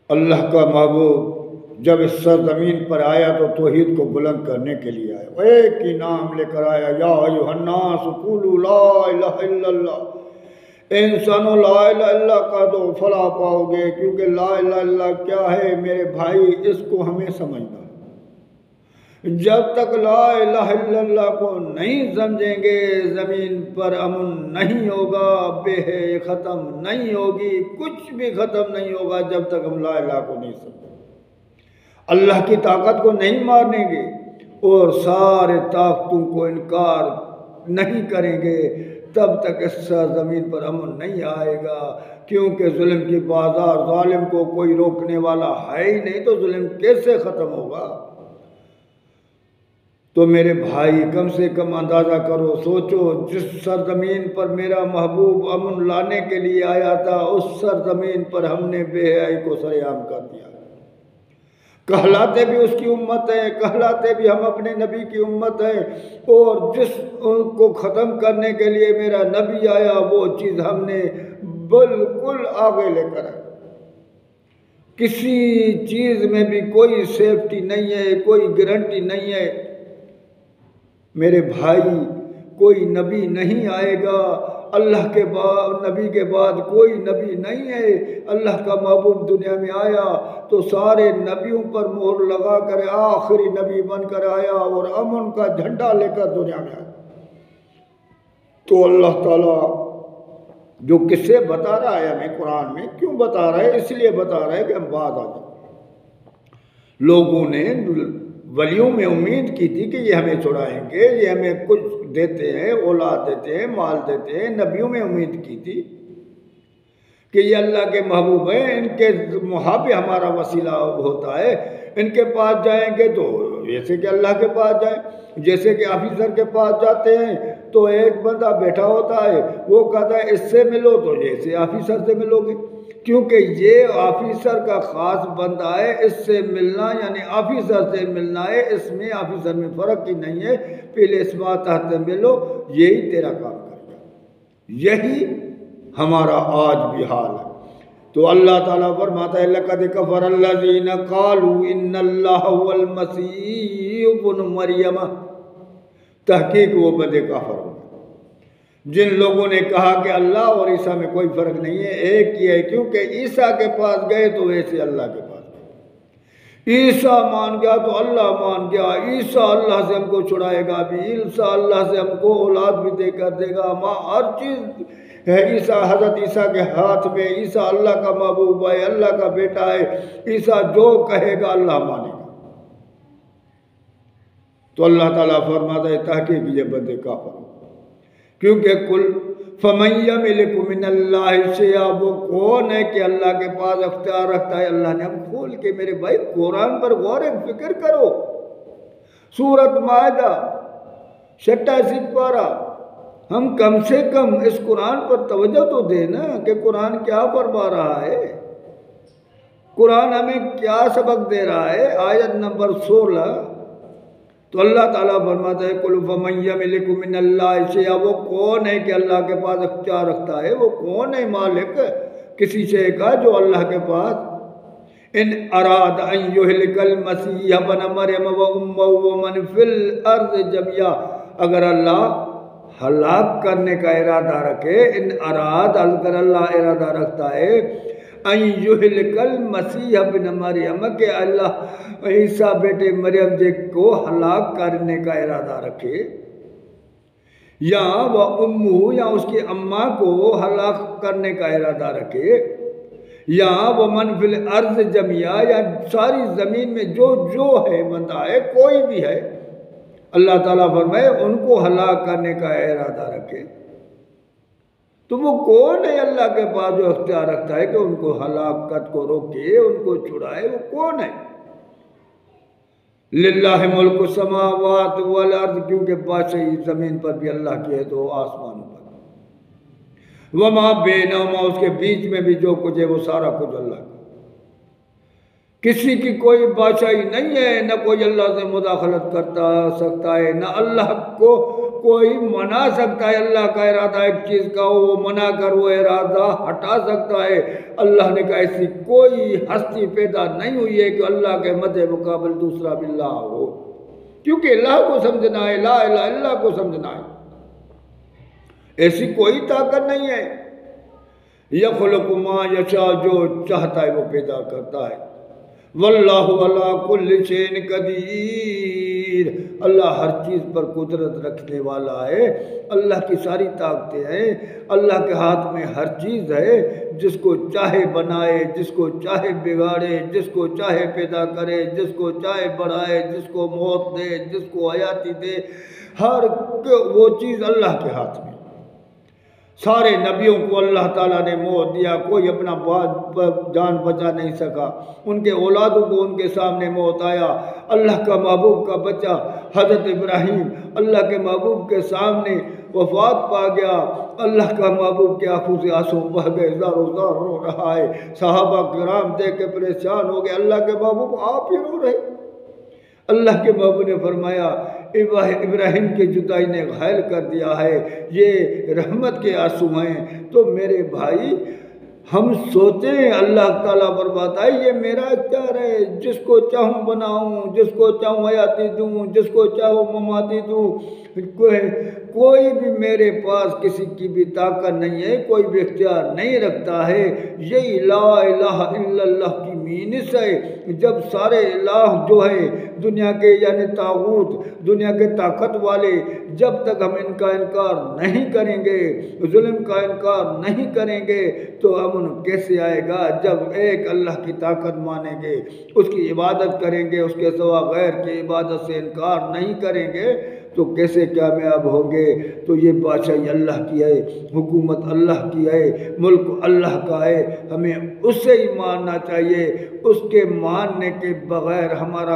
اللہ کا محبوب جب اس سرزمین پر آیا تو توحید کو بلند کرنے کے لیے آیا، ایک ہی نام لے کر آیا، یا ایھا الناس قولوا لا الہ الا اللہ، انسانوں لا الہ الا اللہ کا تو فلاح پاؤ گے، کیونکہ لا الہ الا اللہ کیا ہے میرے بھائی، اس کو ہمیں سمجھنا ہے۔ جب تک لا الہ الا اللہ کو نہیں سمجھیں گے زمین پر امن نہیں ہوگا، بے ختم نہیں ہوگی، کچھ بھی ختم نہیں ہوگا جب تک ہم لا الہ کو نہیں سمجھیں، اللہ کی طاقت کو نہیں مانیں گے اور سارے طاقتوں کو انکار نہیں کریں گے، تب تک اس زمین پر امن نہیں آئے گا، کیونکہ ظلم کی بازار، ظالم کو کوئی روکنے والا ہے ہی نہیں، تو ظلم کیسے ختم ہوگا؟ تو میرے بھائی کم سے کم اندازہ کرو، سوچو، جس سرزمین پر میرا محبوب امن لانے کے لیے آیا تھا، اس سرزمین پر ہم نے بے حیائی کو سر عام کر دیا۔ کہلاتے بھی اس کی امت ہیں، کہلاتے بھی ہم اپنے نبی کی امت ہیں، اور جس کو ختم کرنے کے لیے میرا نبی آیا وہ چیز ہم نے بالکل آگے لے کر آئے۔ کسی چیز میں بھی کوئی سیفٹی نہیں ہے، کوئی گارنٹی نہیں ہے۔ میرے بھائی کوئی نبی نہیں آئے گا، اللہ کے بعد نبی کے بعد کوئی نبی نہیں ہے۔ اللہ کا محبوب دنیا میں آیا تو سارے نبیوں پر مہر لگا کر آخری نبی بن کر آیا اور امن کا جھنڈا لے کر دنیا میں آیا۔ تو اللہ تعالیٰ جو قصے بتا رہا ہے ہمیں قرآن میں، کیوں بتا رہا ہے؟ اس لیے بتا رہا ہے کہ ہم بعد آ جائیں۔ لوگوں نے ولیوں میں امید کی تھی کہ یہ ہمیں چھڑائیں گے، یہ ہمیں کچھ دیتے ہیں، اولاد دیتے ہیں، مال دیتے ہیں۔ نبیوں میں امید کی تھی کہ یہ اللہ کے محبوب ہیں، ان کے محابے ہمارا وسیلہ ہوتا ہے، ان کے پاس جائیں گے تو جیسے کہ اللہ کے پاس جائیں، جیسے کہ آفیسر کے پاس جاتے ہیں تو ایک بندہ بیٹھا ہوتا ہے، وہ کہتا ہے اس سے ملو تو جیسے آفیسر سے ملو گے، کیونکہ یہ آفیسر کا خاص بندہ ہے، اس سے ملنا یعنی آفیسر سے ملنا ہے، اس میں آفیسر میں فرق ہی نہیں ہے، پہلے اس بات تحت ملو، یہی تیرا کام کرے گا۔ یہی ہمارا آج بھی حال ہے۔ تو اللہ تعالیٰ فرماتا ہے لَقَدْ كَفَرَ الَّذِينَ قَالُوا إِنَّ اللَّهَ هُوَ الْمَسِيحُ ابْنُ مَرْيَمَ، تحقیق وہ بندے کافر ہو جن لوگوں نے کہا کہ اللہ اور عیسیٰ میں کوئی فرق نہیں ہے، ایک ہی ہے، کیونکہ عیسیٰ کے پاس گئے تو ویسے اللہ کے پاس گئے، عیسیٰ مان گیا تو اللہ مان گیا، عیسیٰ اللہ سے ہم کو چھڑائے گا بھی، عیسیٰ اللہ سے ہم کو اولاد بھی دے کر دے گا، ماں ہر چیز ہے عیسیٰ، حضرت عیسیٰ کے ہاتھ میں، عیسیٰ اللہ کا محبوب ہے، اللہ کا بیٹا ہے، عیسیٰ جو کہے گا اللہ مانے گا۔ تو اللہ تعالیٰ فرماتا ہے تحقیق یہ بندے کافر ہو، کیونکہ کل فَمَن يَمْلِكُ مِنَ اللَّهِ شَيْئًا، وہ کون ہے کہ اللہ کے پاس اختیار رکھتا ہے؟ اللہ نے اب کھول کے میرے بھائی قرآن پر غور فکر کرو، سورۃ مائدہ 86 پارہ، ہم کم سے کم اس قرآن پر توجہ تو دیں نا کہ قرآن کیا فرما رہا ہے، قرآن ہمیں کیا سبق دے رہا ہے۔ آیت نمبر 16 تو اللہ تعالیٰ فرماتا ہے قُلْ فَمَن يَمْلِكُ مِنَ اللَّهِ شَيْئًا، وہ کون ہے کہ اللہ کے پاس اختیار رکھتا ہے؟ وہ کون ہے مالک کسی شے کا جو اللہ کے پاس؟ ان اراد ان یہلک المسیح ابن مریم و امہ ومن فی الارض جميعا، اگر اللہ ہلاک کرنے کا ارادہ رکھے، ان اراد، اگر اللہ ارادہ رکھتا ہے ان یہلک المسیح ابن مریم، کہ اللہ عیسیٰ بیٹے مریم جی کو ہلاک کرنے کا ارادہ رکھے، یا وہ امہ، یا اس کی اماں کو ہلاک کرنے کا ارادہ رکھے، یا وہ من فی الارض جميعا، یا ساری زمین میں جو ہے بندہ ہے، کوئی بھی ہے، اللہ تعالیٰ فرمائے ان کو ہلاک کرنے کا ارادہ رکھے، تو وہ کون ہے اللہ کے پاس جو اختیار رکھتا ہے کہ ان کو ہلاکت کو روکے، ان کو چھڑائے؟ وہ کون ہے؟ للہ ملک السماوات والارض، کیونکہ بادشاہی زمین پر بھی اللہ کی ہے تو آسمانوں پر، وما بینہما، اس کے بیچ میں بھی جو کچھ ہے وہ سارا کچھ اللہ کا، کسی کی کوئی بادشاہی نہیں ہے، نہ کوئی اللہ سے مداخلت کرتا سکتا ہے، نہ اللہ کو کوئی منا سکتا ہے اللہ کا ارادہ ایک چیز کا وہ منا کر وہ ارادہ ہٹا سکتا ہے؟ اللہ نے کہا ایسی کوئی ہستی پیدا نہیں ہوئی ہے کہ اللہ کے مد مقابل دوسرا باللہ ہو، کیونکہ اللہ کو سمجھنا ہے، لا الہ الا اللہ کو سمجھنا ہے، ایسی کوئی طاقت نہیں ہے۔ یخلق ما یشاء، جو چاہتا ہے وہ پیدا کرتا ہے۔ واللہ علی کل شیء قدیر، اللہ ہر چیز پر قدرت رکھنے والا ہے، اللہ کی ساری طاقتیں ہیں، اللہ کے ہاتھ میں ہر چیز ہے، جس کو چاہے بنائے، جس کو چاہے بگاڑے، جس کو چاہے پیدا کرے، جس کو چاہے بڑھائے، جس کو موت دے، جس کو حیاتی دے، ہر وہ چیز اللہ کے ہاتھ میں۔ سارے نبیوں کو اللہ تعالیٰ نے موت دیا، کوئی اپنا جان بچا نہیں سکا، ان کے اولادوں کو ان کے سامنے موت آیا۔ اللہ کا محبوب کا بچہ حضرت ابراہیم اللہ کے محبوب کے سامنے وفات پا گیا، اللہ کا محبوب کے آنکھوں سے آنسو بہہ گئے، زار و زار رو رہا ہے، صحابہ کرام دیکھ کے پریشان ہو گئے، اللہ کے محبوب آپ ہی رو رہے۔ اللہ کے محبوب نے فرمایا ابراہیم کی جدائی نے گھائل کر دیا ہے، یہ رحمت کے آنسو ہیں۔ تو میرے بھائی ہم سوچیں اللہ تعالیٰ فرماتا ہے یہ میرا اختیار ہے، جس کو چاہوں بناؤں، جس کو چاہوں حیاتی دوں، جس کو چاہوں مماتی دوں، کوئی بھی میرے پاس کسی کی بھی طاقت نہیں ہے، کوئی بھی اختیار نہیں رکھتا ہے۔ یہی لا الہ الا اللہ کی مینس ہے۔ جب سارے الہ جو ہے دنیا کے یعنی طاغوت، دنیا کے طاقت والے، جب تک ہم ان کا انکار نہیں کریں گے، ظلم کا انکار نہیں کریں گے تو امن کیسے آئے گا؟ جب ایک اللہ کی طاقت مانیں گے، اس کی عبادت کریں گے، اس کے سوا غیر کی عبادت سے انکار نہیں کریں گے تو کیسے کامیاب ہوں گے؟ تو یہ بادشاہی اللہ کی ہے، حکومت اللہ کی ہے، ملک اللہ کا ہے، ہمیں اسے ہی ماننا چاہیے۔ اس کے ماننے کے بغیر ہمارا